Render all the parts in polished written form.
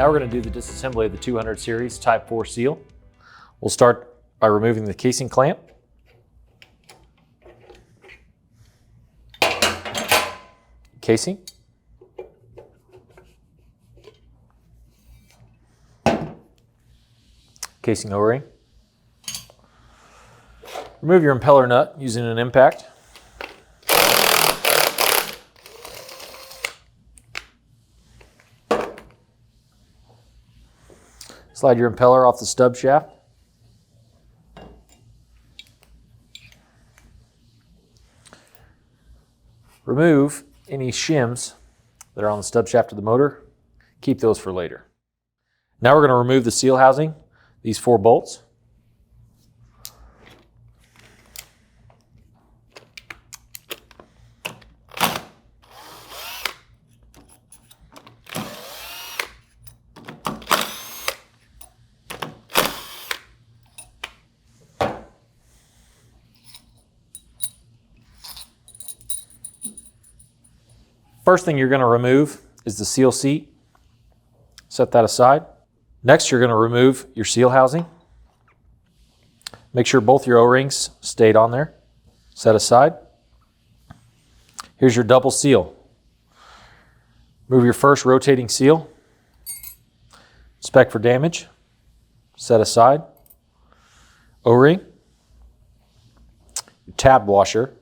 Now we're going to do the disassembly of the 200 series Type 4 seal. We'll start by removing the casing clamp. Casing. Casing O-ring. Remove your impeller nut using an impact. Slide your impeller off the stub shaft. Remove any shims that are on the stub shaft of the motor. Keep those for later. Now we're going to remove the seal housing, these 4 bolts. First thing you're going to remove is the seal seat. Set that aside. Next, you're going to remove your seal housing. Make sure both your O-rings stayed on there. Set aside. Here's your double seal. Remove your first rotating seal. Inspect for damage. Set aside. O-ring. Your tab washer.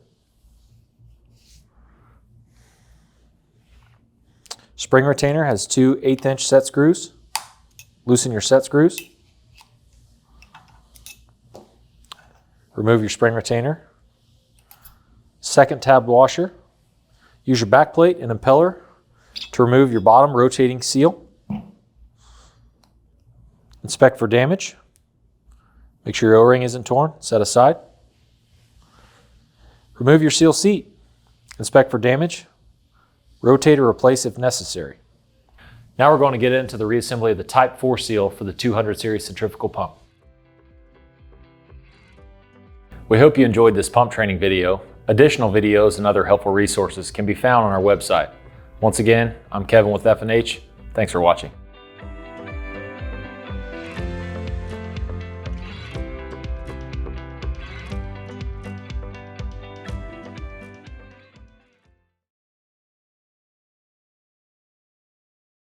Spring retainer has 2 1/8" set screws. Loosen your set screws. Remove your spring retainer. Second tab washer. Use your back plate and impeller to remove your bottom rotating seal. Inspect for damage. Make sure your O-ring isn't torn. Set aside. Remove your seal seat. Inspect for damage. Rotate or replace if necessary. Now we're going to get into the reassembly of the Type 4 seal for the 200 series centrifugal pump. We hope you enjoyed this pump training video. Additional videos and other helpful resources can be found on our website. Once again, I'm Kevin with F&H. Thanks for watching.